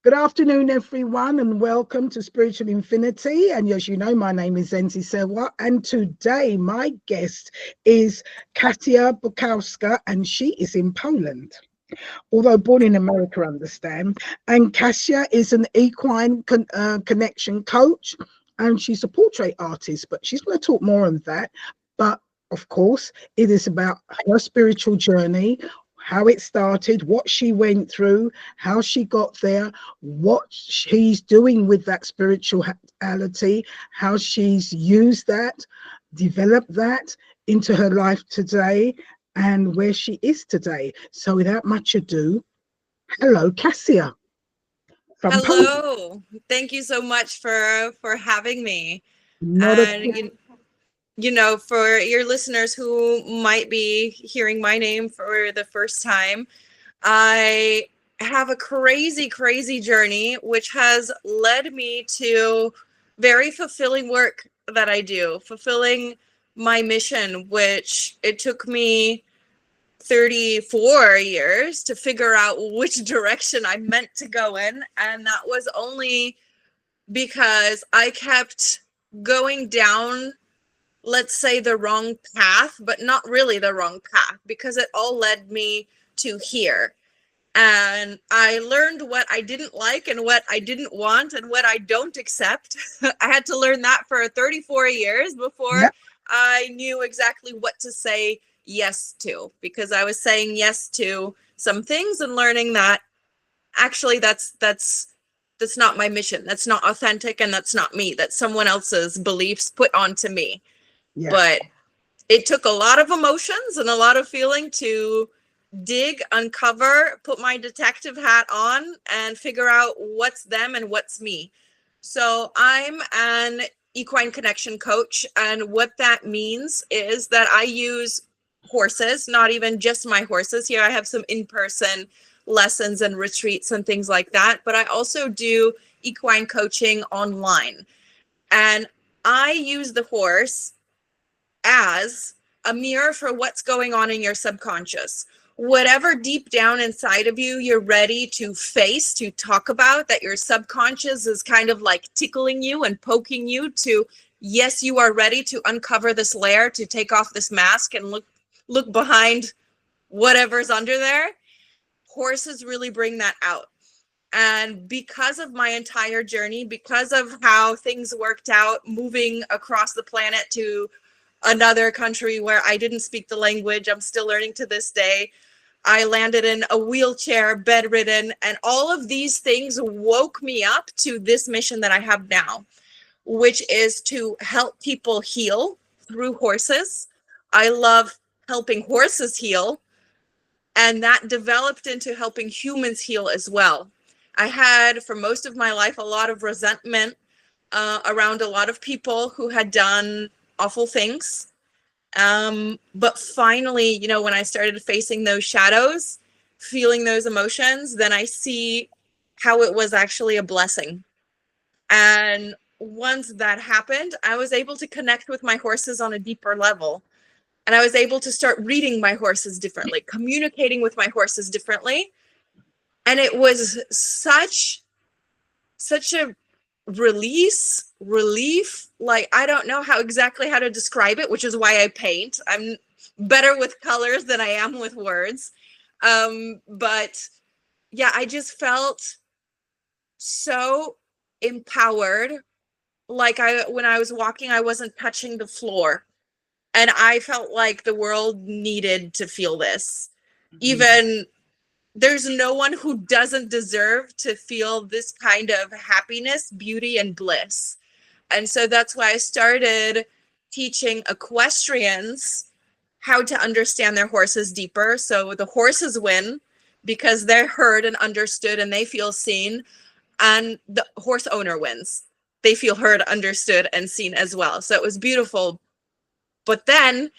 Good afternoon, everyone, and welcome to Spiritual Infinity. And as you know, my name is Zenzi Sewa, and today my guest is Kasia Bukowski, and she is in Poland. Although born in America, understand. And Kasia is an equine connection coach, and she's a portrait artist, but she's going to talk more on that. But of course, it is about her spiritual journey, how it started, what she went through, how she got there, what she's doing with that spirituality, how she's used that, developed that into her life today, and where she is today. So without much ado, hello, Kasia from Poland. Hello. Thank you so much for having me. Not a And for your listeners who might be hearing my name for the first time, I have a crazy, crazy journey, which has led me to very fulfilling work that I do, fulfilling my mission, which it took me 34 years to figure out which direction I meant to go in. And that was only because I kept going down, let's say, the wrong path, but not really the wrong path, because it all led me to here. And I learned what I didn't like and what I didn't want and what I don't accept. I had to learn that for 34 years before Yep. I knew exactly what to say yes to, because I was saying yes to some things and learning that actually that's not my mission. That's not authentic, and that's not me. That's someone else's beliefs put onto me. Yeah. But it took a lot of emotions and a lot of feeling to dig, uncover, put my detective hat on, and figure out what's them and what's me. So I'm an equine connection coach, and what that means is that I use horses, not even just my horses. Here I have some in-person lessons and retreats and things like that, but I also do equine coaching online. And I use the horse as a mirror for what's going on in your subconscious. Whatever deep down inside of you you're ready to face, to talk about, that your subconscious is kind of like tickling you and poking you to, yes, you are ready to uncover this layer, to take off this mask and look behind whatever's under there. Horses really bring that out. And because of my entire journey, because of how things worked out, moving across the planet to another country where I didn't speak the language, I'm still learning to this day. I landed in a wheelchair, bedridden, and all of these things woke me up to this mission that I have now, which is to help people heal through horses. I love helping horses heal, and that developed into helping humans heal as well. I had, for most of my life, a lot of resentment around a lot of people who had done awful things. But finally, when I started facing those shadows, feeling those emotions, then I see how it was actually a blessing. And once that happened, I was able to connect with my horses on a deeper level. And I was able to start reading my horses differently, communicating with my horses differently. And it was such a relief. Like, I don't know how to describe it, which is why I paint. I'm better with colors than I am with words. But yeah, I just felt so empowered. Like when I was walking, I wasn't touching the floor. And I felt like the world needed to feel this. Even there's no one who doesn't deserve to feel this kind of happiness, beauty, and bliss. And so that's why I started teaching equestrians how to understand their horses deeper. So the horses win because they're heard and understood and they feel seen. And the horse owner wins. They feel heard, understood, and seen as well. So it was beautiful. But then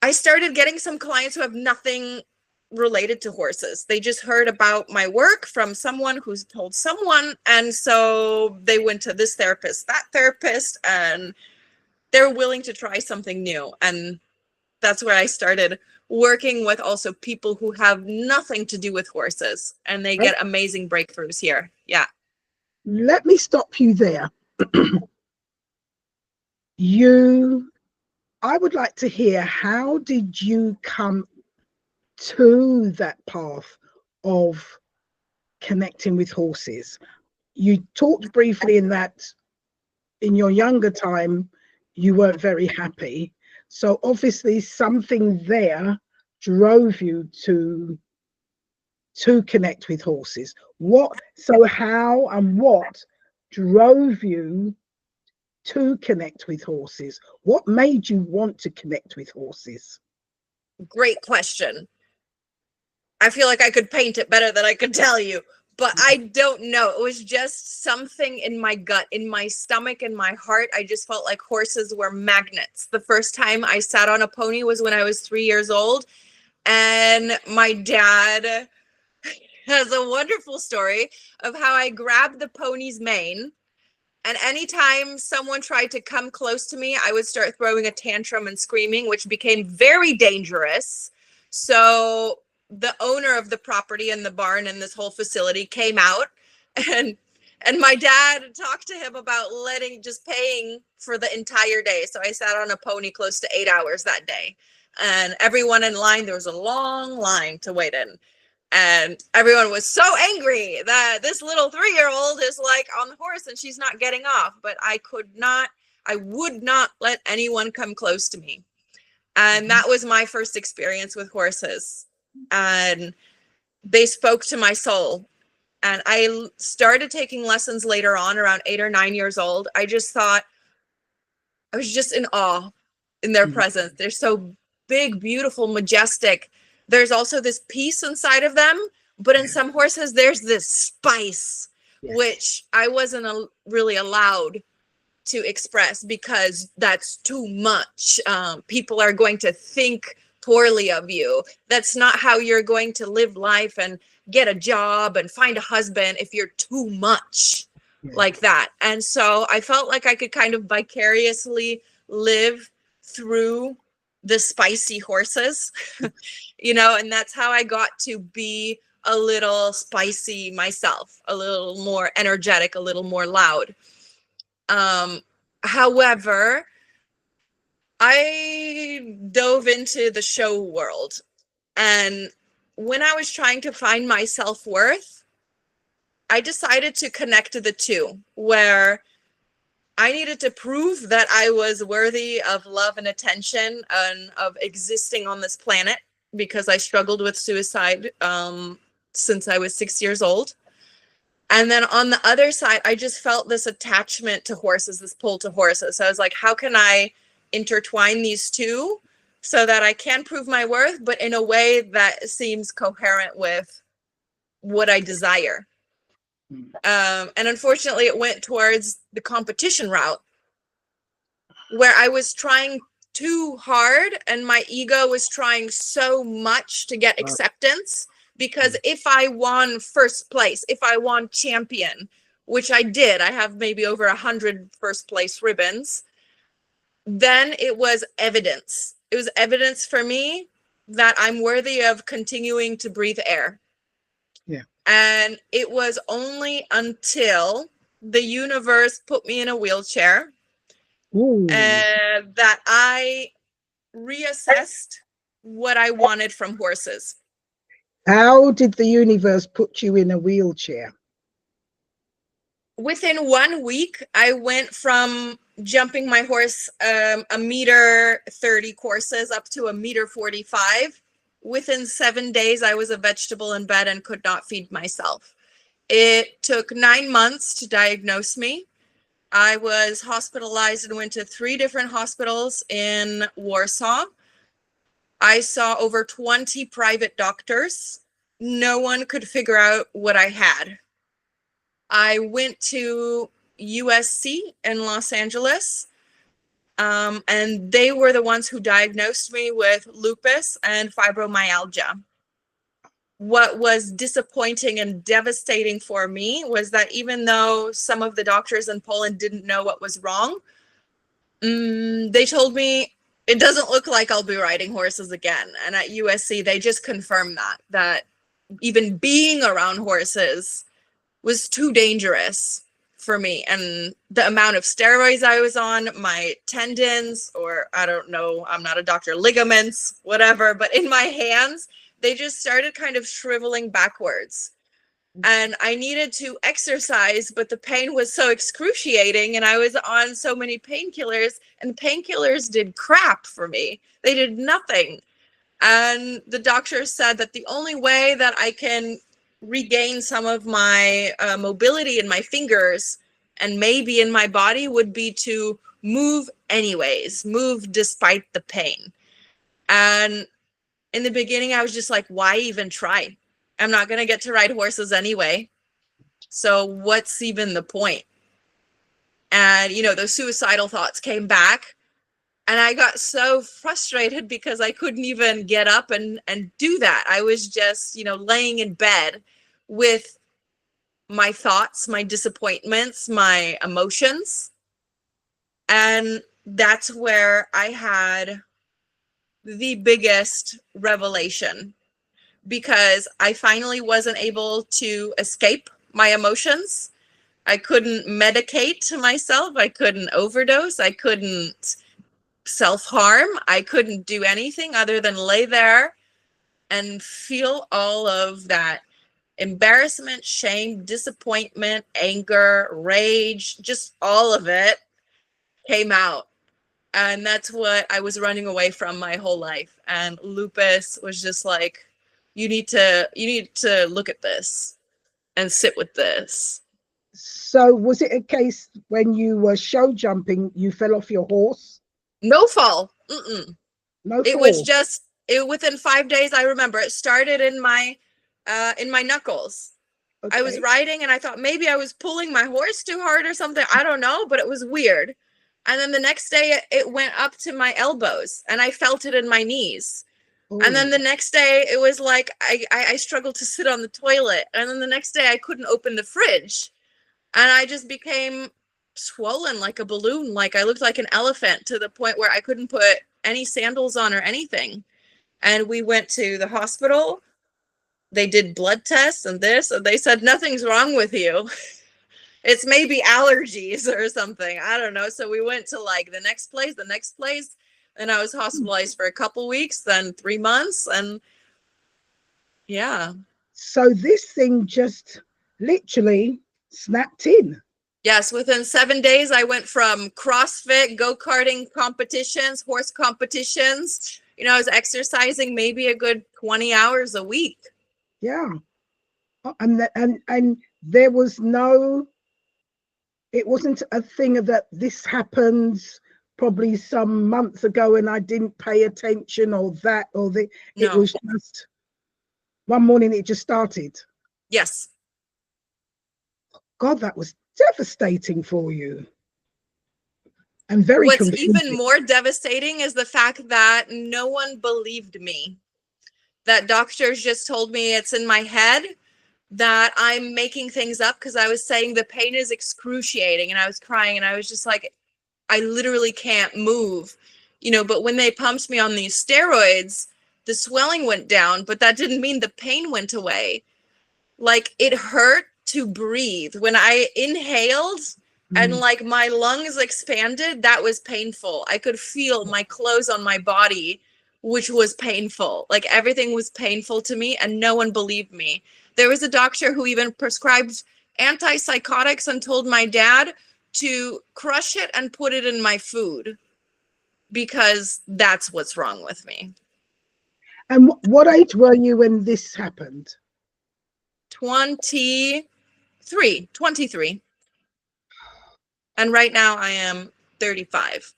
I started getting some clients who have nothing related to horses. They just heard about my work from someone who's told someone. And so they went to this therapist, that therapist, and they're willing to try something new. And that's where I started working with also people who have nothing to do with horses, and they get amazing breakthroughs here. Yeah. Let me stop you there. I would like to hear, how did you come to that path of connecting with horses? You talked briefly in that in your younger time, you weren't very happy. So obviously something there drove you to connect with horses. How and what drove you to connect with horses? What made you want to connect with horses? Great question. I feel like I could paint it better than I could tell you, but I don't know. It was just something in my gut, in my stomach, in my heart. I just felt like horses were magnets. The first time I sat on a pony was when I was 3 years old, and my dad has a wonderful story of how I grabbed the pony's mane, and anytime someone tried to come close to me, I would start throwing a tantrum and screaming, which became very dangerous. So the owner of the property and the barn and this whole facility came out, and my dad talked to him about just paying for the entire day. So I sat on a pony close to 8 hours that day, and everyone in line, there was a long line to wait in. And everyone was so angry that this little 3-year-old is like on the horse and she's not getting off. But I would not let anyone come close to me. And that was my first experience with horses. And they spoke to my soul. And I started taking lessons later on, around 8 or 9 years old. I just thought, I was just in awe in their presence. They're so big, beautiful, majestic. There's also this peace inside of them, but in some horses, there's this spice, which I wasn't really allowed to express because that's too much. People are going to think poorly of you. That's not how you're going to live life and get a job and find a husband if you're too much like that. And so I felt like I could kind of vicariously live through the spicy horses, and that's how I got to be a little spicy myself, a little more energetic, a little more loud. However, I dove into the show world, and when I was trying to find my self-worth, I decided to connect the two, where I needed to prove that I was worthy of love and attention and of existing on this planet, because I struggled with suicide since I was 6 years old. And then on the other side, I just felt this attachment to horses, this pull to horses. So I was like, how can I intertwine these two so that I can prove my worth, but in a way that seems coherent with what I desire? And unfortunately, it went towards the competition route, where I was trying too hard and my ego was trying so much to get acceptance. Because if I won first place, if I won champion, which I did, I have maybe over 100 first place ribbons, then it was evidence. It was evidence for me that I'm worthy of continuing to breathe air. Yeah. And it was only until the universe put me in a wheelchair that I reassessed what I wanted from horses. How did the universe put you in a wheelchair? Within 1 week, I went from jumping my horse 1.30 m courses up to 1.45 m. Within 7 days, I was a vegetable in bed and could not feed myself. It took 9 months to diagnose me. I was hospitalized and went to 3 different hospitals in Warsaw. I saw over 20 private doctors. No one could figure out what I had. I went to USC in Los Angeles, and they were the ones who diagnosed me with lupus and fibromyalgia. What was disappointing and devastating for me was that even though some of the doctors in Poland didn't know what was wrong, they told me it doesn't look like I'll be riding horses again. And at USC, they just confirmed that even being around horses was too dangerous for me. And the amount of steroids I was on, my tendons, or I don't know, I'm not a doctor, ligaments, whatever, but in my hands, they just started kind of shriveling backwards. And I needed to exercise, but the pain was so excruciating, and I was on so many painkillers, and painkillers did crap for me. They did nothing. And the doctor said that the only way that I can regain some of my mobility in my fingers and maybe in my body would be to move anyways, move despite the pain. And in the beginning, I was just like, why even try? I'm not going to get to ride horses anyway. So what's even the point? And, you know, those suicidal thoughts came back. And I got so frustrated because I couldn't even get up and do that. I was just, you know, laying in bed with my thoughts, my disappointments, my emotions. And that's where I had the biggest revelation, because I finally wasn't able to escape my emotions. I couldn't medicate myself. I couldn't overdose. I couldn't self-harm. I couldn't do anything other than lay there and feel all of that embarrassment, shame, disappointment, anger, rage, just all of it came out. And that's what I was running away from my whole life. And lupus was just like, you need to look at this and sit with this. So was it a case when you were show jumping, you fell off your horse? No fall. Mm-mm. No It fall. was just within 5 days. I remember it started in my knuckles. Okay. I was riding and I thought maybe I was pulling my horse too hard or something. I don't know, but it was weird. And then the next day it went up to my elbows and I felt it in my knees. Ooh. And then the next day it was like I struggled to sit on the toilet. And then the next day I couldn't open the fridge. And I just became swollen like a balloon. Like I looked like an elephant, to the point where I couldn't put any sandals on or anything. And we went to the hospital. They did blood tests and this, and they said, nothing's wrong with you. It's maybe allergies or something. I don't know. So we went to like the next place, and I was hospitalized for a couple weeks, then 3 months. And yeah. So this thing just literally snapped in. Yes, within 7 days, I went from CrossFit, go-karting competitions, horse competitions. You know, I was exercising maybe a good 20 hours a week. Yeah. And there was no, it wasn't a thing that this happens probably some months ago and I didn't pay attention, or that, or the, No. It was just one morning it just started. Yes. God, that was devastating for you. And very What's confusing. even more devastating is the fact that no one believed me. That doctors just told me it's in my head, that I'm making things up, because I was saying the pain is excruciating and I was crying and I was just like, I literally can't move, you know. But when they pumped me on these steroids, the swelling went down, but that didn't mean the pain went away. Like it hurt to breathe. When I inhaled and like my lungs expanded, that was painful. I could feel my clothes on my body, which was painful. Like everything was painful to me, and no one believed me. There was a doctor who even prescribed antipsychotics and told my dad to crush it and put it in my food, because that's what's wrong with me. And what age were you when this happened? 23. And right now I am 35.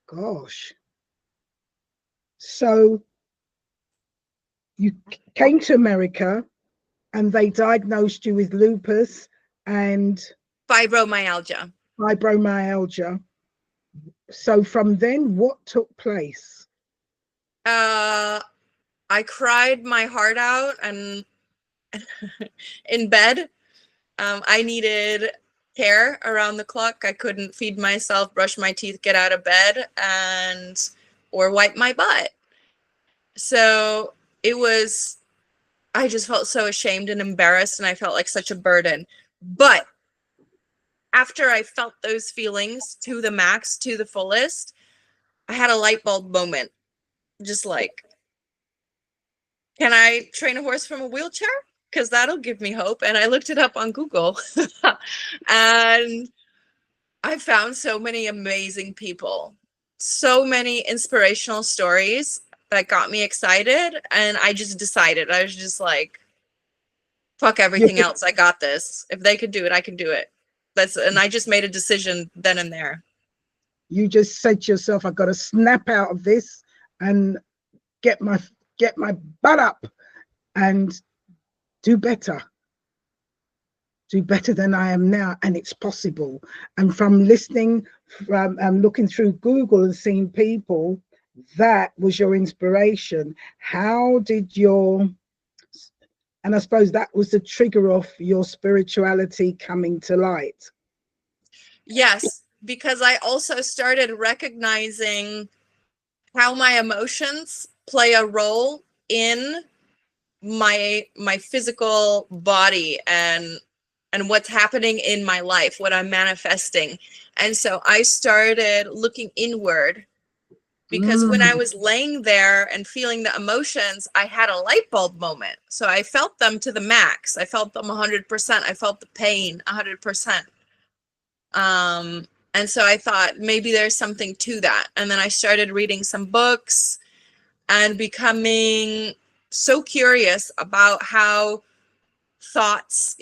Gosh. So you came to America and they diagnosed you with lupus and Fibromyalgia. So from then, what took place? I cried my heart out and in bed. I needed care around the clock. I couldn't feed myself, brush my teeth, get out of bed, or wipe my butt. So I just felt so ashamed and embarrassed, and I felt like such a burden. But after I felt those feelings to the max, to the fullest, I had a light bulb moment. Just like, can I train a horse from a wheelchair? Because that'll give me hope. And I looked it up on Google. And I found so many amazing people, so many inspirational stories that got me excited. And I just decided, I was just like, fuck everything else. I got this. If they could do it, I can do it. And I just made a decision then and there. You just said to yourself, I've got to snap out of this and get my butt up and do better than I am now. And it's possible. And from listening, from looking through Google and seeing people, that was your inspiration. How did and I suppose that was the trigger of your spirituality coming to light. Yes, because I also started recognizing how my emotions play a role in my physical body and what's happening in my life, what I'm manifesting. And so I started looking inward, because when I was laying there and feeling the emotions, I had a light bulb moment. So I felt them to the max. I felt them 100%. I felt the pain 100%. And so I thought maybe there's something to that. And then I started reading some books and becoming so curious about how thoughts,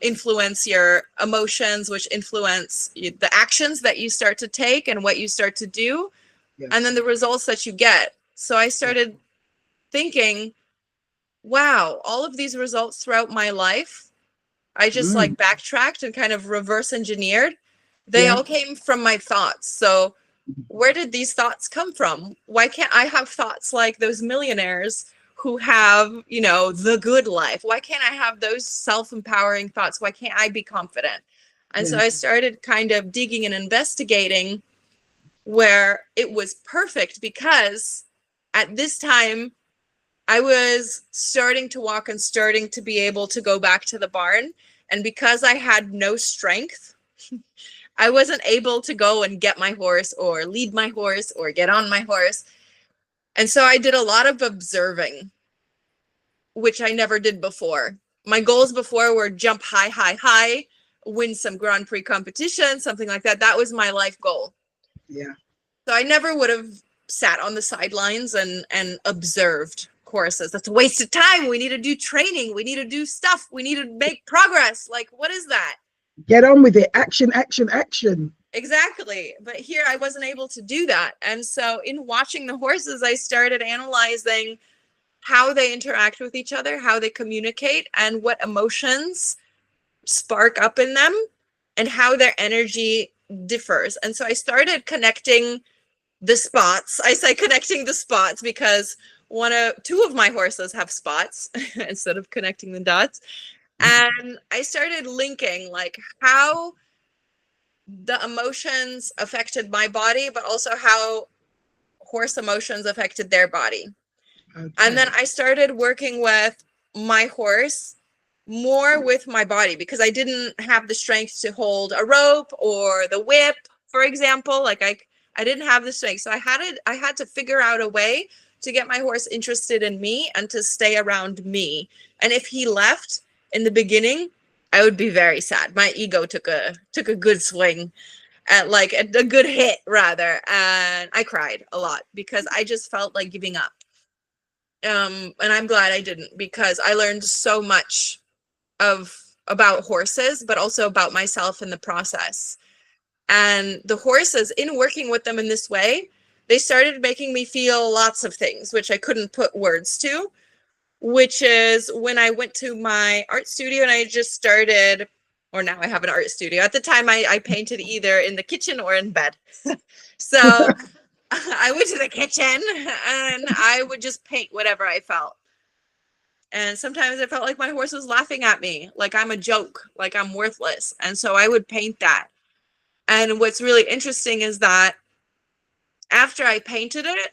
influence your emotions, which influence the actions that you start to take and what you start to do. Yes. And then the results that you get. So I started thinking, wow, all of these results throughout my life, I just like backtracked and kind of reverse engineered. They all came from my thoughts. So where did these thoughts come from? Why can't I have thoughts like those millionaires who have, the good life? Why can't I have those self-empowering thoughts? Why can't I be confident? And so I started kind of digging and investigating where it was perfect, because at this time I was starting to walk and starting to be able to go back to the barn. And because I had no strength, I wasn't able to go and get my horse or lead my horse or get on my horse. And so I did a lot of observing, which I never did before. My goals before were jump high, high, high, win some Grand Prix competition, something like that. That was my life goal. Yeah. So I never would have sat on the sidelines and observed courses. That's a waste of time. We need to do training. We need to do stuff. We need to make progress. Like, what is that? Get on with it. Action, action, action. Exactly. But here I wasn't able to do that. And so in watching the horses, I started analyzing how they interact with each other, how they communicate, and what emotions spark up in them and how their energy differs. And so I started connecting the spots. I say connecting the spots because two of my horses have spots instead of connecting the dots. And I started linking like how the emotions affected my body, but also how horse emotions affected their body. Okay. And then I started working with my horse more with my body, because I didn't have the strength to hold a rope or the whip, for example. Like I didn't have the strength. So I had to figure out a way to get my horse interested in me and to stay around me. And if he left in the beginning, I would be very sad. My ego took a good swing, at like a good hit rather. And I cried a lot because I just felt like giving up. And I'm glad I didn't, because I learned so much about horses, but also about myself in the process. And the horses, in working with them in this way, they started making me feel lots of things, which I couldn't put words to, which is when I went to my art studio and I just started, or now I have an art studio. At the time, I painted either in the kitchen or in bed. So I went to the kitchen and I would just paint whatever I felt. And sometimes I felt like my horse was laughing at me, like I'm a joke, like I'm worthless. And so I would paint that. And what's really interesting is that after I painted it,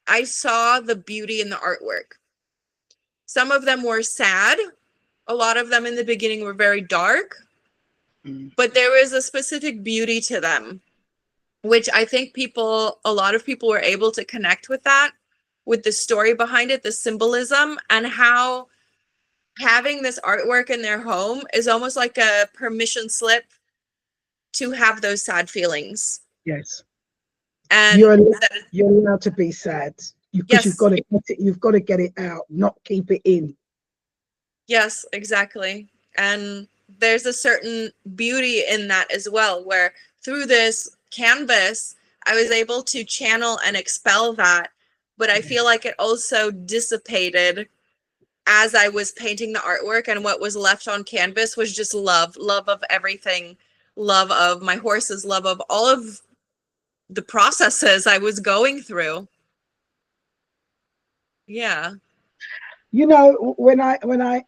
I saw the beauty in the artwork. Some of them were sad. A lot of them in the beginning were very dark, but there was a specific beauty to them, which I think a lot of people were able to connect with that, with the story behind it, the symbolism, and how having this artwork in their home is almost like a permission slip to have those sad feelings. Yes. And you're allowed to be sad, because yes, you've got to get it out, not keep it in. Yes, exactly. And there's a certain beauty in that as well, where through this canvas, I was able to channel and expel that. But I feel like it also dissipated as I was painting the artwork, and what was left on canvas was just love of everything, love of my horses, love of all of the processes I was going through. Yeah. You know, when I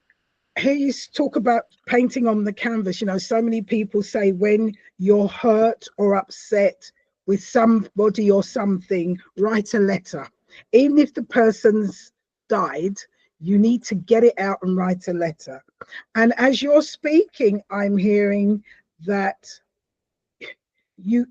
hear you talk about painting on the canvas, you know, so many people say when you're hurt or upset with somebody or something, write a letter. Even if the person's died, you need to get it out and write a letter. And as you're speaking, I'm hearing that you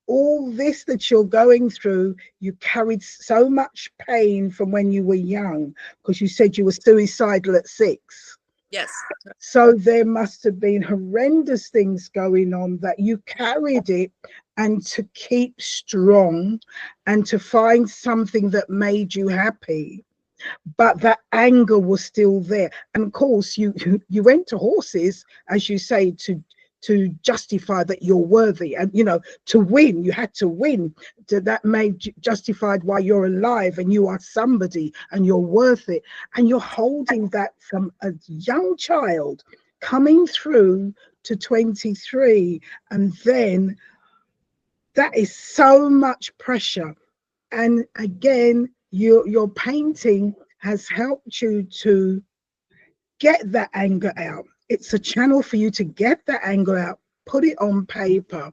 all this that you're going through, you carried so much pain from when you were young, because you said you were suicidal at 6. Yes. So there must have been horrendous things going on that you carried it, and to keep strong and to find something that made you happy. But that anger was still there. And of course, you went to horses, as you say, to justify that you're worthy, and you know, to win, you had to win. That made justified why you're alive and you are somebody and you're worth it. And you're holding that from a young child coming through to 23, and then that is so much pressure. And again, your painting has helped you to get that anger out. It's a channel for you to get that anger out, put it on paper,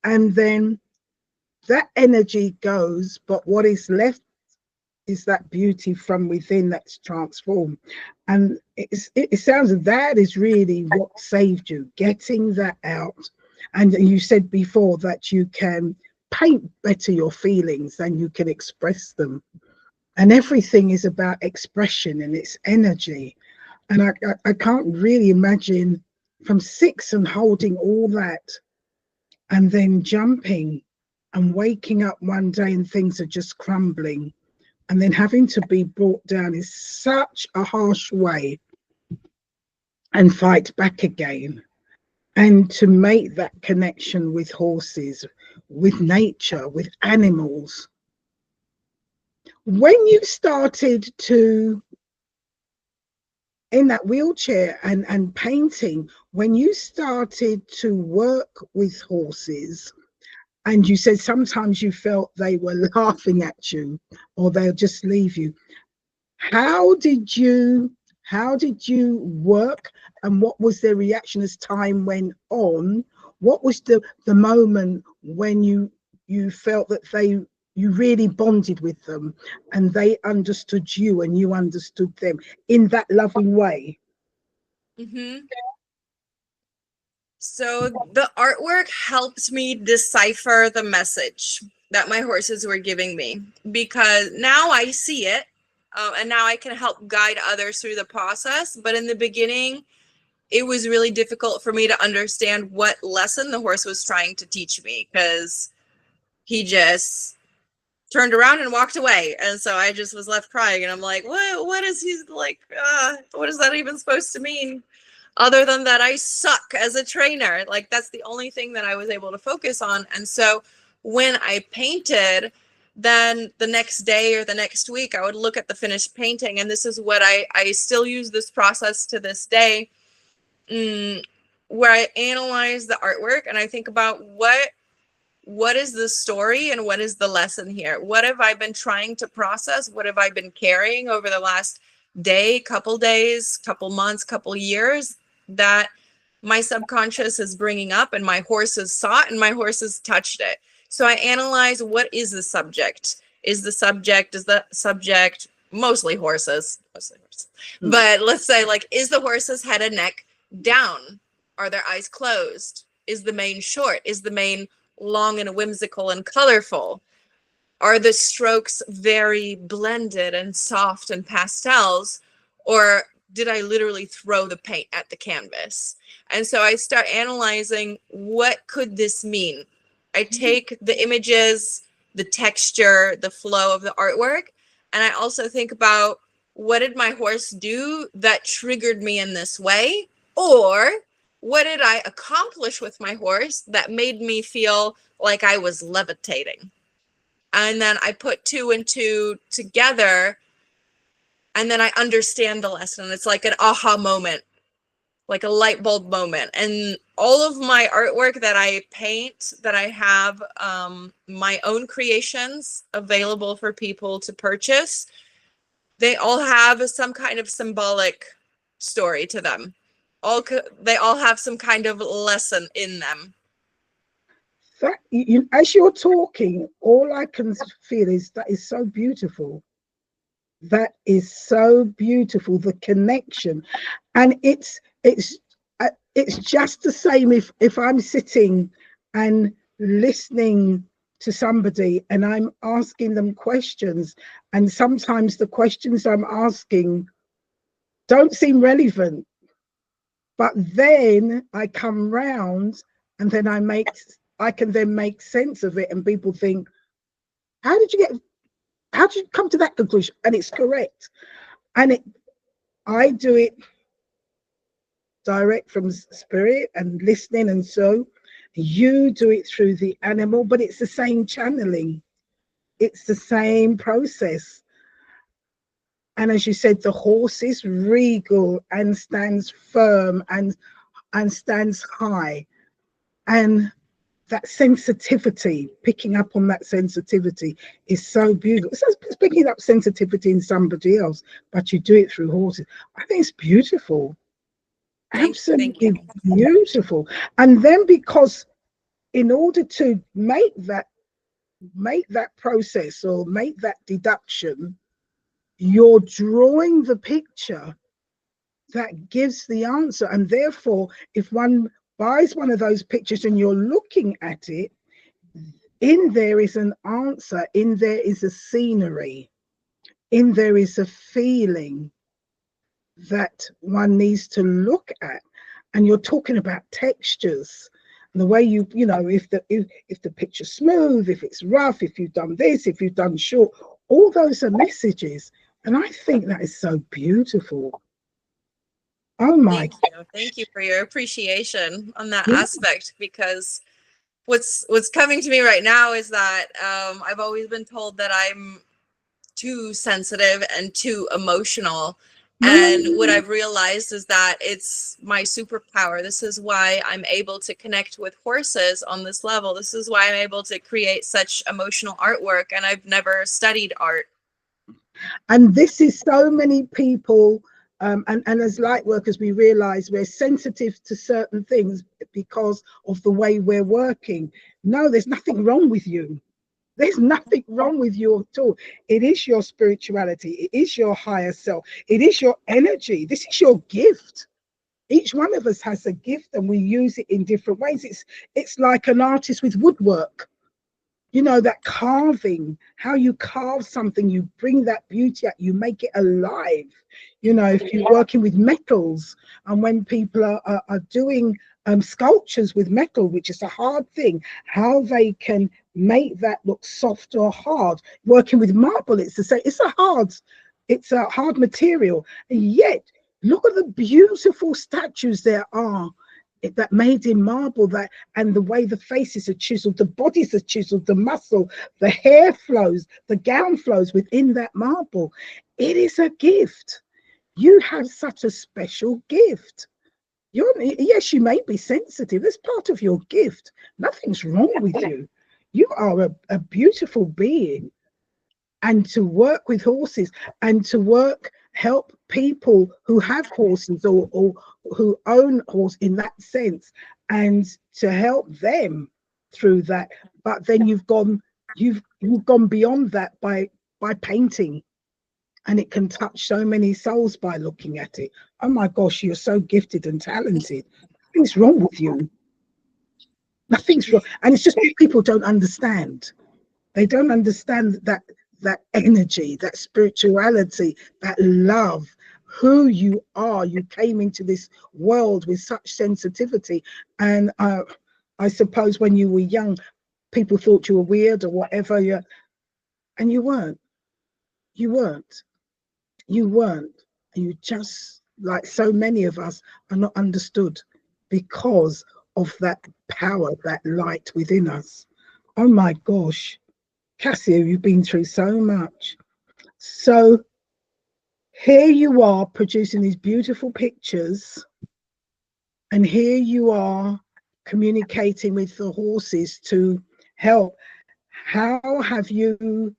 and then that energy goes. But what is left is that beauty from within that's transformed. And it sounds that is really what saved you, getting that out. And you said before that you can paint better your feelings and you can express them. And everything is about expression and its energy. And I can't really imagine from 6 and holding all that, and then jumping and waking up one day and things are just crumbling, and then having to be brought down is such a harsh way, and fight back again. And to make that connection with horses, with nature, with animals. When you started to in that wheelchair and painting, when you started to work with horses, and you said sometimes you felt they were laughing at you or they'll just leave you, how did you work, and what was their reaction as time went on? What was the moment when you felt that you really bonded with them and they understood you and you understood them in that loving way? Mm-hmm. So the artwork helped me decipher the message that my horses were giving me, because now I see it, and now I can help guide others through the process. But in the beginning, it was really difficult for me to understand what lesson the horse was trying to teach me, because he just turned around and walked away. And so I just was left crying, and I'm like, what is he like? What is that even supposed to mean? Other than that, I suck as a trainer. Like, that's the only thing that I was able to focus on. And so when I painted, then the next day or the next week, I would look at the finished painting. And this is what I still use this process to this day, where I analyze the artwork and I think about what is the story and what is the lesson here? What have I been trying to process? What have I been carrying over the last day, couple days, couple months, couple years that my subconscious is bringing up, and my horses saw it and my horses touched it. So I analyze, what is the subject? Is the subject mostly horses, but let's say, like, is the horse's head and neck down? Are their eyes closed? Is the mane short? Is the mane long and whimsical and colorful? Are the strokes very blended and soft and pastels? Or did I literally throw the paint at the canvas? And so I start analyzing, what could this mean? I take the images, the texture, the flow of the artwork, and I also think about, what did my horse do that triggered me in this way? Or what did I accomplish with my horse that made me feel like I was levitating? And then I put two and two together, and then I understand the lesson. It's like an aha moment, like a light bulb moment. And all of my artwork that I paint, that I have my own creations available for people to purchase, they all have some kind of symbolic story to them. They all have some kind of lesson in them. That, as you're talking, all I can feel is that is so beautiful. That is so beautiful, the connection. And it's just the same if I'm sitting and listening to somebody and I'm asking them questions, and sometimes the questions I'm asking don't seem relevant, but then I come round and then I can then make sense of it, and people think, how did you come to that conclusion? And it's correct. And I do it direct from spirit and listening, and so you do it through the animal, but it's the same channeling, it's the same process. And as you said, the horse is regal and stands firm and stands high, and that sensitivity, picking up on that sensitivity is so beautiful. It's picking up sensitivity in somebody else, but you do it through horses. I think it's beautiful. Absolutely beautiful. And then, because in order to make that process or make that deduction, you're drawing the picture that gives the answer. And therefore, if one buys one of those pictures and you're looking at it, in there is an answer, in there is a scenery, in there is a feeling that one needs to look at. And you're talking about textures, and the way you know, if the picture's smooth, if it's rough, if you've done this, if you've done short, all those are messages. And I think that is so beautiful. Oh my. Thank you for your appreciation on that aspect, because what's coming to me right now is that I've always been told that I'm too sensitive and too emotional. And what I've realized is that it's my superpower. This is why I'm able to connect with horses on this level. This is why I'm able to create such emotional artwork. And I've never studied art. And this is so many people. And as light workers, we realize we're sensitive to certain things because of the way we're working. No, there's nothing wrong with you. There's nothing wrong with you at all. It is your spirituality. It is your higher self. It is your energy. This is your gift. Each one of us has a gift, and we use it in different ways. It's like an artist with woodwork. You know, that carving, how you carve something, you bring that beauty out, you make it alive. You know, if you're working with metals, and when people are doing sculptures with metal, which is a hard thing, how they can make that look soft or hard. Working with marble, it's the same. It's a hard material, and yet look at the beautiful statues there are that made in marble, that, and the way the faces are chiseled, the bodies are chiseled, the muscle, the hair flows, the gown flows within that marble. It is a gift. You have such a special gift. Yes, you may be sensitive. That's part of your gift. Nothing's wrong with you. You are a beautiful being. And to work with horses and to work help people who have horses, or who own horse in that sense, and to help them through that. But then you've gone beyond that by painting, and it can touch so many souls by looking at it. Oh my gosh, you're so gifted and talented. Nothing's wrong with you. Nothing's wrong. And it's just people don't understand. They don't understand that energy, that spirituality, that love, who you are. You came into this world with such sensitivity. And I suppose when you were young, people thought you were weird or whatever. And you weren't. You weren't. You weren't. You just, like so many of us, are not understood because of that power, that light within us. Oh my gosh. Kasia, you've been through so much. So here you are producing these beautiful pictures, and here you are communicating with the horses to help. How have you,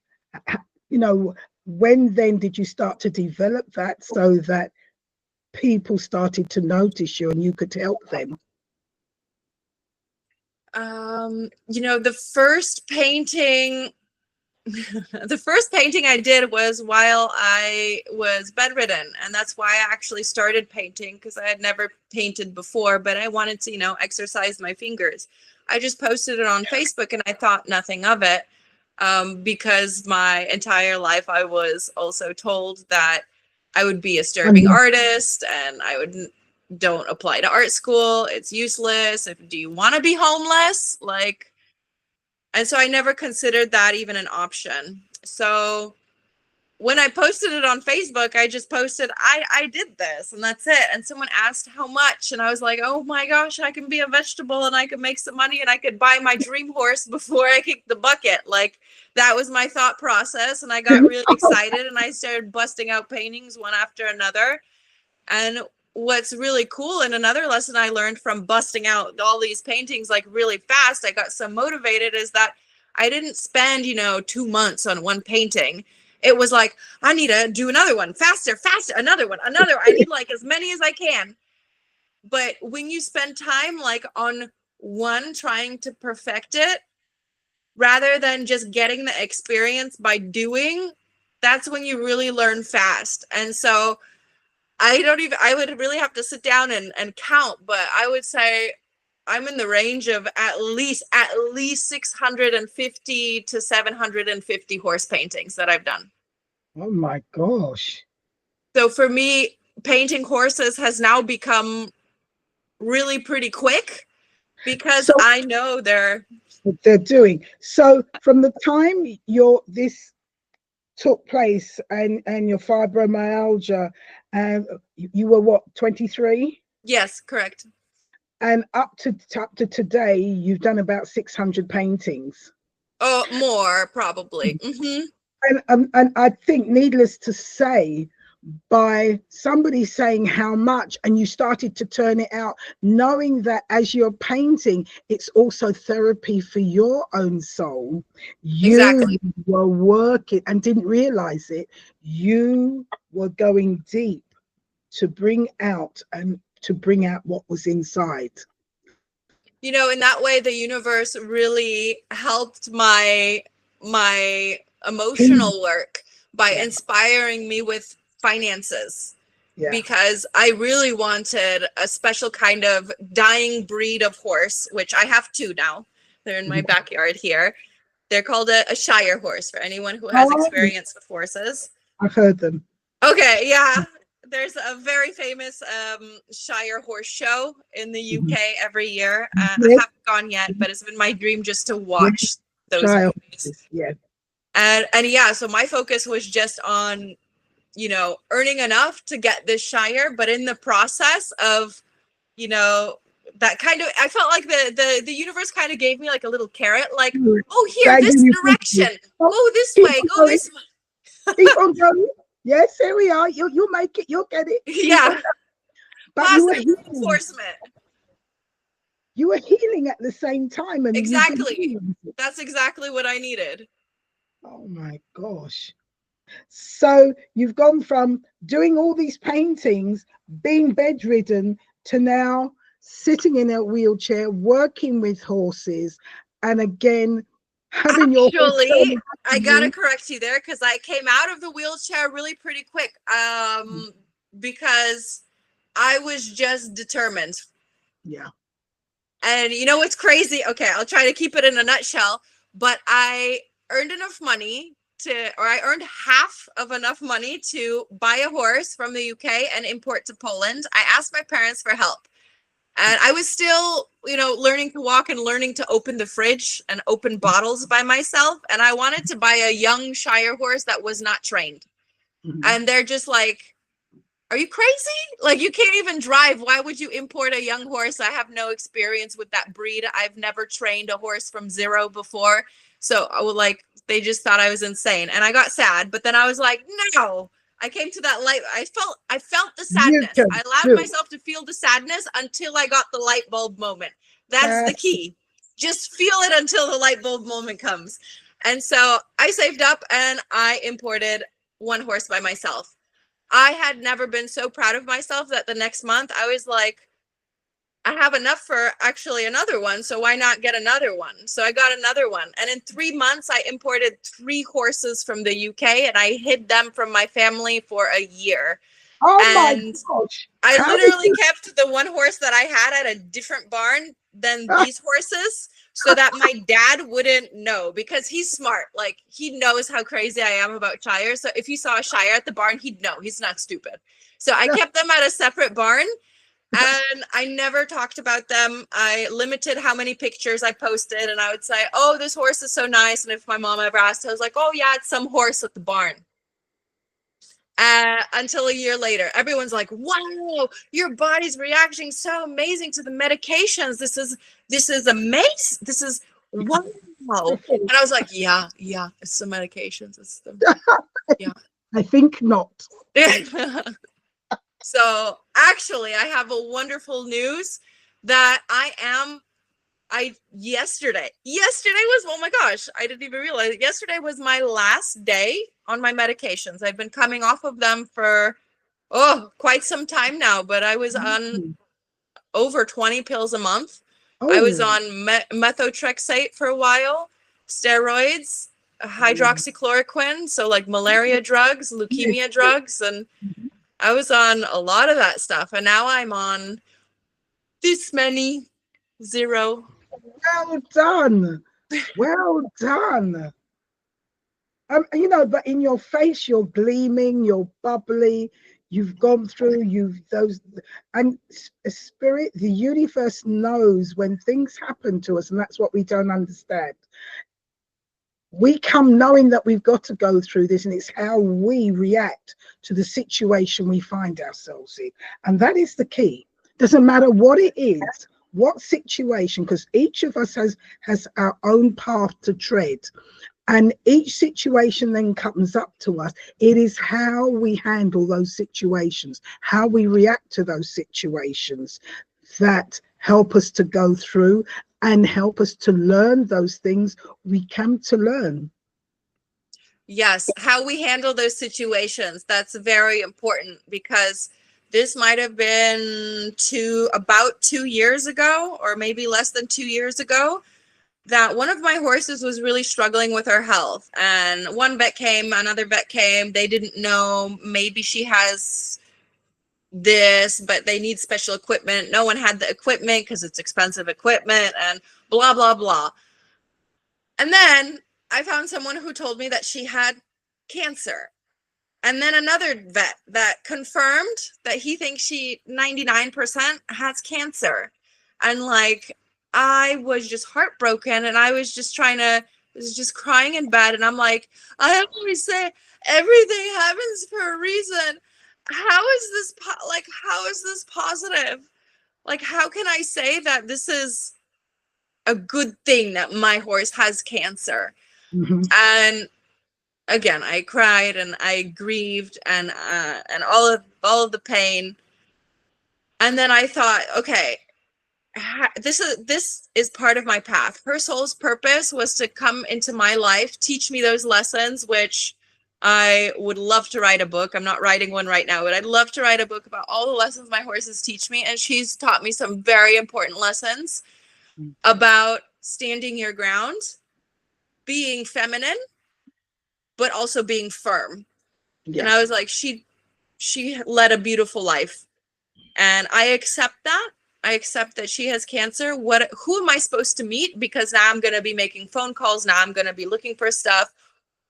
when then did you start to develop that so that people started to notice you and you could help them? The first painting the first painting I did was while I was bedridden, and that's why I actually started painting, because I had never painted before, but I wanted to, exercise my fingers. I just posted it on Facebook and I thought nothing of it, because my entire life I was also told that I would be a starving artist and don't apply to art school. It's useless. Do you want to be homeless? And so I never considered that even an option. So when I posted it on Facebook, I just posted, I did this, and that's it. And someone asked how much, and I was like, oh my gosh, I can be a vegetable and I can make some money and I could buy my dream horse before I kick the bucket. That was my thought process. And I got really excited and I started busting out paintings one after another. And what's really cool, and another lesson I learned from busting out all these paintings really fast, I got so motivated, is that I didn't spend 2 months on one painting. It was like, I need to do another one, faster, another one, I need as many as I can. But when you spend time on one, trying to perfect it, rather than just getting the experience by doing, that's when you really learn fast. And so I would really have to sit down and count, but I would say I'm in the range of at least 650 to 750 horse paintings that I've done. Oh my gosh. So for me, painting horses has now become really pretty quick, because I know they're doing. So from the time this took place and your fibromyalgia, you were what, 23? Yes, correct. And up to today, you've done about 600 paintings. Oh, more probably. Mm-hmm. And I think, needless to say, by somebody saying how much, and you started to turn it out, knowing that as you're painting, it's also therapy for your own soul. You were working and didn't realize it. You were going deep to bring out what was inside. In that way, the universe really helped my emotional work by inspiring me with finances, because I really wanted a special kind of dying breed of horse, which I have 2 now. They're in my backyard here. They're called a Shire horse, for anyone who has experience with horses. I've heard them. Okay, yeah. There's a very famous Shire horse show in the UK every year. I haven't gone yet, but it's been my dream just to watch those movies. Yeah. And yeah, so my focus was just on, earning enough to get this Shire, but in the process of, that kind of, I felt like the universe kind of gave me a little carrot, oh, here, this direction, go this way, go this way. Keep on going. Yes, here we are. You'll make it. You'll get it. Yeah. But you were healing at the same time. And exactly. That's exactly what I needed. Oh my gosh. So you've gone from doing all these paintings, being bedridden, to now sitting in a wheelchair, working with horses, and again having your horse Actually, turn back to I gotta you. correct you there because I came out of the wheelchair really pretty quick. Because I was just determined. Yeah. And you know what's crazy? Okay, I'll try to keep it in a nutshell. But I earned enough money or I earned half of enough money to buy a horse from the UK and import to Poland. I asked my parents for help. And I was still, learning to walk and learning to open the fridge and open bottles by myself. And I wanted to buy a young Shire horse that was not trained. Mhm. And they're just like, are you crazy? Like, you can't even drive. Why would you import a young horse? I have no experience with that breed. I've never trained a horse from zero before. So they just thought I was insane. And I got sad, but then I was like, no. I came to that light. I felt the You sadness. can I allowed do myself to feel the sadness until I got the light bulb moment. That's the that. key. Just feel it until the light bulb moment comes. And so I saved up and I imported one horse by myself. I had never been so proud of myself that the next month I was like, I have enough for actually another one. So why not get another one? So I got another one. And in 3 months, I imported 3 horses from the UK and I hid them from my family for a year. Oh my And gosh. I How did literally you? kept the one horse that I had at a different barn than these horses so that my dad wouldn't know, because he's smart. Like, he knows how crazy I am about Shire. So if he saw a Shire at the barn, he'd know. He's not stupid. So I kept them at a separate barn and I never talked about them. I limited how many pictures I posted, and I would say, oh, this horse is so nice. And if my mom ever asked, I was like, oh yeah, it's some horse at the barn. Until a year later, everyone's like, wow, your body's reacting so amazing to the medications. This is amazing. This is wow. And I was like, yeah, it's the medications. It's the, yeah. I think not. So actually, I have a wonderful news that yesterday was, oh my gosh, I didn't even realize it. Yesterday was my last day on my medications. I've been coming off of them for quite some time now, but I was on over 20 pills a month. Oh. I was on methotrexate for a while, steroids, hydroxychloroquine, so like malaria drugs, leukemia drugs, and I was on a lot of that stuff. And now I'm on this many, 0. Well done. Well done. But in your face, you're gleaming, you're bubbly, you've gone through, and spirit, the universe knows when things happen to us, and that's what we don't understand. We come knowing that we've got to go through this, and it's how we react to the situation we find ourselves in. And that is the key. Doesn't matter what it is, what situation, because each of us has our own path to tread. And each situation then comes up to us. It is how we handle those situations, how we react to those situations that help us to go through and help us to learn those things we come to learn. Yes, how we handle those situations. That's very important, because this might have been about 2 years ago, or maybe less than 2 years ago, that one of my horses was really struggling with her health. And one vet came, another vet came. They didn't know, maybe she has this, but they need special equipment. No one had the equipment because it's expensive equipment, and blah, blah, blah. And then I found someone who told me that she had cancer. And then another vet that confirmed that he thinks she 99% has cancer. And like, I was just heartbroken, and I was just was crying in bed. And I'm like, I always say everything happens for a reason. How is this how is this positive? Like, how can I say that this is a good thing that my horse has cancer? Mm-hmm. And again, I cried and I grieved and all of the pain. And then I thought, okay, this is part of my path. Her soul's purpose was to come into my life, teach me those lessons, which I would love to write a book. I'm not writing one right now, but I'd love to write a book about all the lessons my horses teach me. And she's taught me some very important lessons about standing your ground, being feminine, but also being firm. Yeah. And I was like, she led a beautiful life. And I accept that. I accept that she has cancer. Who am I supposed to meet? Because now I'm going to be making phone calls. Now I'm going to be looking for stuff.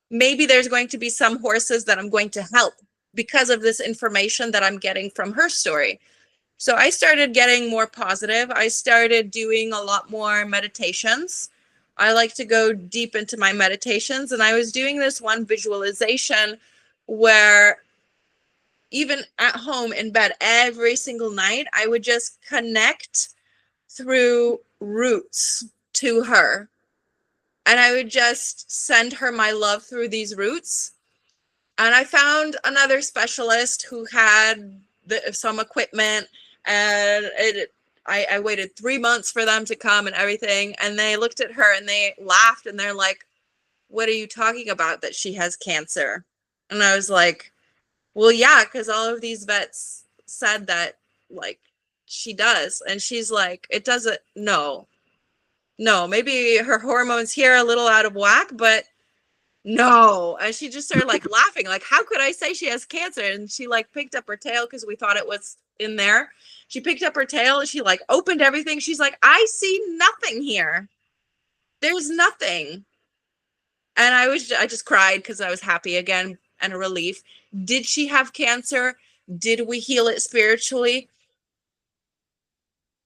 Maybe there's going to be some horses that I'm going to help because of this information that I'm getting from her story. So I started getting more positive. I started doing a lot more meditations. I like to go deep into my meditations. And I was doing this one visualization where even at home in bed every single night, I would just connect through roots to her. And I would just send her my love through these roots. And I found another specialist who had some equipment, and I waited 3 months for them to come and everything. And they looked at her and they laughed and they're like, "What are you talking about, that she has cancer?" And I was like, "Well, yeah, because all of these vets said that, like, she does." And she's like, "It doesn't, no, maybe her hormones here are a little out of whack, but no." And she just started like laughing, like, "How could I say she has cancer?" And she like picked up her tail because we thought it was in there. She picked up her tail and she like opened everything. She's like, "I see nothing here. There's nothing." And I just cried because I was happy again and a relief. Did she have cancer? Did we heal it spiritually?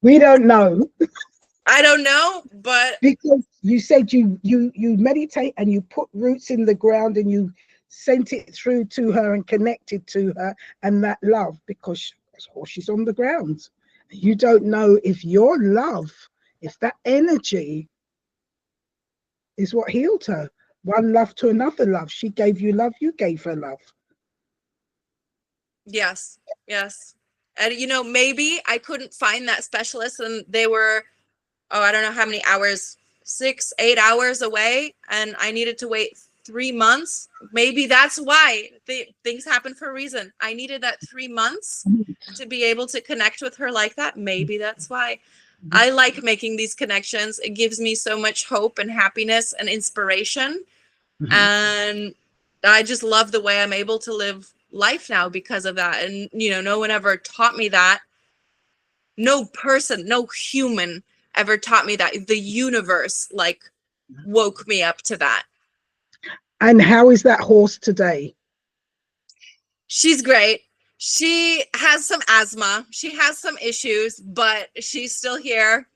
We don't know. I don't know, but Because you said you meditate and you put roots in the ground and you sent it through to her and connected to her, and that love, because she's on the ground. You don't know if your love, if that energy is what healed her. One love to another love. She gave you love, you gave her love. yes. And maybe I couldn't find that specialist and they were, I don't know how many hours, 6, 8 hours away, and I needed to wait 3 months. Maybe that's why things happen for a reason. I needed that 3 months to be able to connect with her like that. Maybe that's why. I like making these connections. It gives me so much hope and happiness and inspiration. And I just love the way I'm able to live life now because of that. And, no one ever taught me that. No person, no human ever taught me that. The universe like woke me up to that. And how is that horse today? She's great. She has some asthma. She has some issues, but she's still here.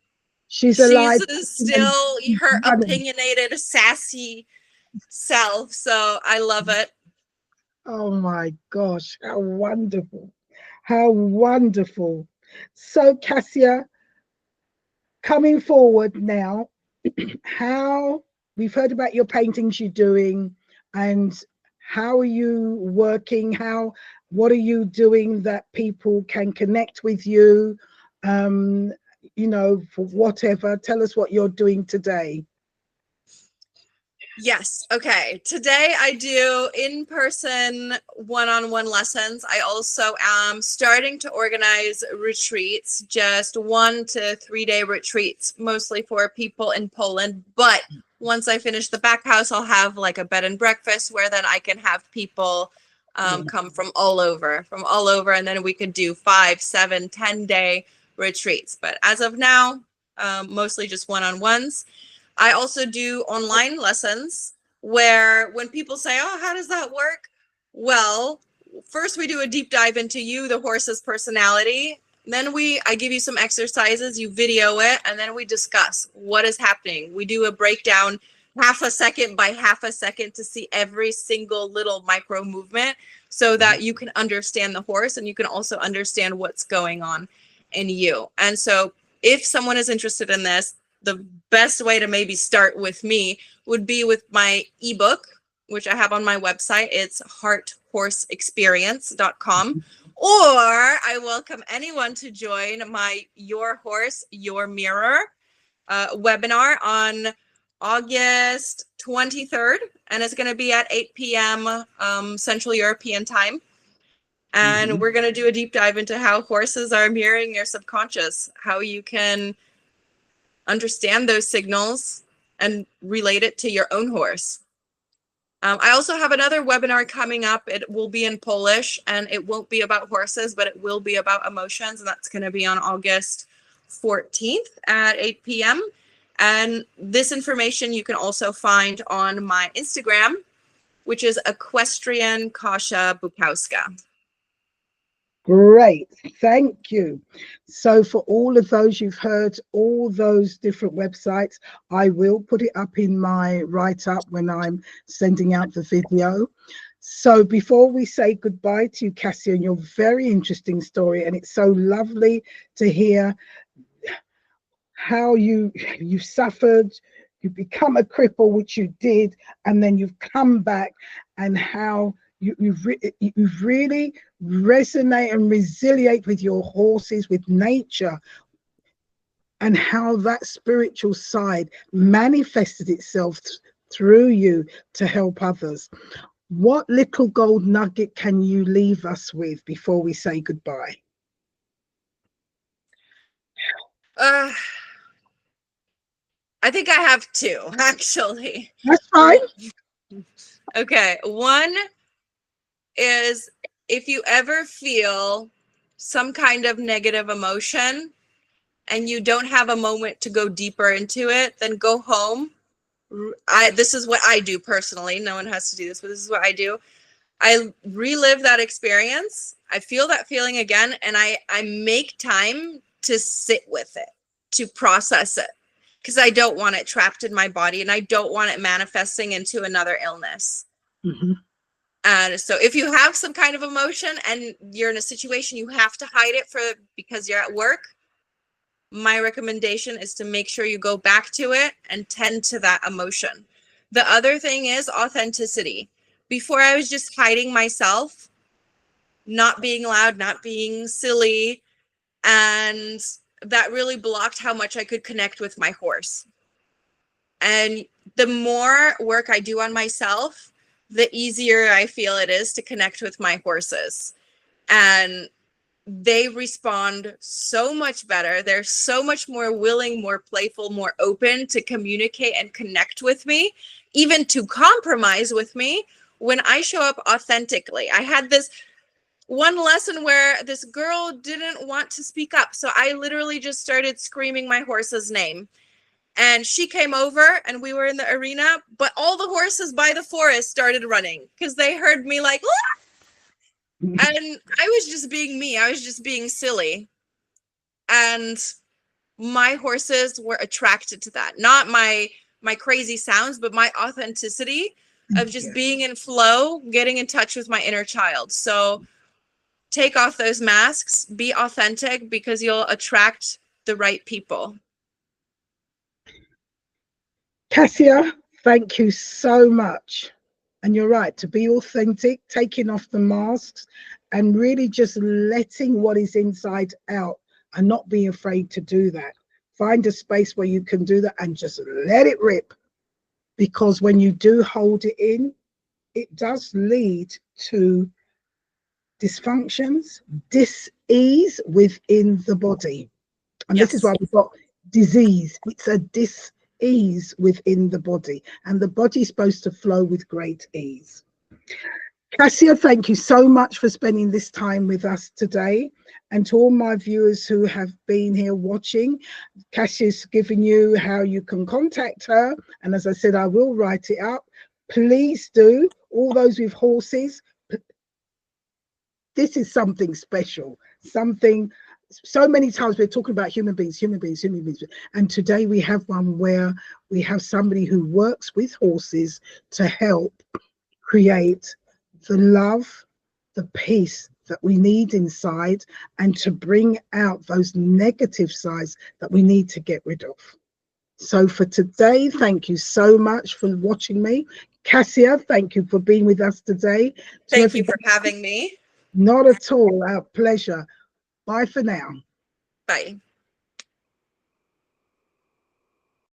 She's alive. She's still her opinionated, sassy self. So I love it. Oh my gosh, how wonderful. How wonderful. So Kasia, coming forward now, how we've heard about your paintings you're doing, and how are you working? What are you doing that people can connect with you? For whatever. Tell us what you're doing today. Yes. Okay. Today I do in-person one-on-one lessons. I also am starting to organize retreats, just 1 to 3 day retreats, mostly for people in Poland. But once I finish the back house, I'll have like a bed and breakfast where then I can have people come from all over. And then we could do 5, 7, 10 day retreats. But as of now, mostly just one-on-ones. I also do online lessons where when people say, "Oh, how does that work?" Well, first we do a deep dive into you, the horse's personality. Then I give you some exercises, you video it, and then we discuss what is happening. We do a breakdown half a second by half a second to see every single little micro movement so that you can understand the horse and you can also understand what's going on in you. And so if someone is interested in this, the best way to maybe start with me would be with my ebook, which I have on my website. It's hearthorseexperience.com. Or I welcome anyone to join my Your Horse, Your Mirror webinar on August 23rd, and it's going to be at 8 p.m. Central European time. And we're going to do a deep dive into how horses are mirroring your subconscious, how you can understand those signals and relate it to your own horse. I also have another webinar coming up. It will be in Polish, and it won't be about horses, but it will be about emotions. And that's going to be on August 14th at 8 p.m. And this information you can also find on my Instagram, which is equestrian Kasia Bukowska. Great, thank you. So for all of those, you've heard all those different websites. I will put it up in my write-up when I'm sending out the video. So before we say goodbye to you, Kasia, and your very interesting story, and it's so lovely to hear how you suffered, you become a cripple, which you did, and then you've come back, and how you've really resonate and resiliate with your horses, with nature, and how that spiritual side manifested itself through you to help others. What little gold nugget can you leave us with before we say goodbye? I think I have two, actually. That's fine. Okay, one is, if you ever feel some kind of negative emotion and you don't have a moment to go deeper into it, then go home. This is what I do personally. No one has to do this, but this is what I do. I relive that experience. I feel that feeling again, and I make time to sit with it, to process it, because I don't want it trapped in my body, and I don't want it manifesting into another illness. And so if you have some kind of emotion and you're in a situation you have to hide it because you're at work, my recommendation is to make sure you go back to it and tend to that emotion. The other thing is authenticity. Before, I was just hiding myself, not being loud, not being silly, and that really blocked how much I could connect with my horse. And the more work I do on myself, the easier I feel it is to connect with my horses. And they respond so much better. They're so much more willing, more playful, more open to communicate and connect with me, even to compromise with me when I show up authentically. I had this one lesson where this girl didn't want to speak up. So I literally just started screaming my horse's name. And she came over and we were in the arena, but all the horses by the forest started running because they heard me like, and I was just being me. I was just being silly. And my horses were attracted to that. Not my crazy sounds, but my authenticity of just being in flow, getting in touch with my inner child. So take off those masks, be authentic, because you'll attract the right people. Kasia, thank you so much. And you're right, to be authentic, taking off the masks and really just letting what is inside out and not being afraid to do that. Find a space where you can do that and just let it rip. Because when you do hold it in, it does lead to dysfunctions, dis-ease within the body. And this is why we've got disease. It's a dis-ease within the body, and the body's supposed to flow with great ease. Kasia, thank you so much for spending this time with us today. And to all my viewers who have been here watching, Kasia's given you how you can contact her. And as I said, I will write it up. Please do. All those with horses, this is something special, something. So many times we're talking about human beings. And today we have one where we have somebody who works with horses to help create the love, the peace that we need inside, and to bring out those negative sides that we need to get rid of. So for today, thank you so much for watching me. Kasia, thank you for being with us today. Thank you for having me. Not at all, our pleasure. Bye for now. Bye.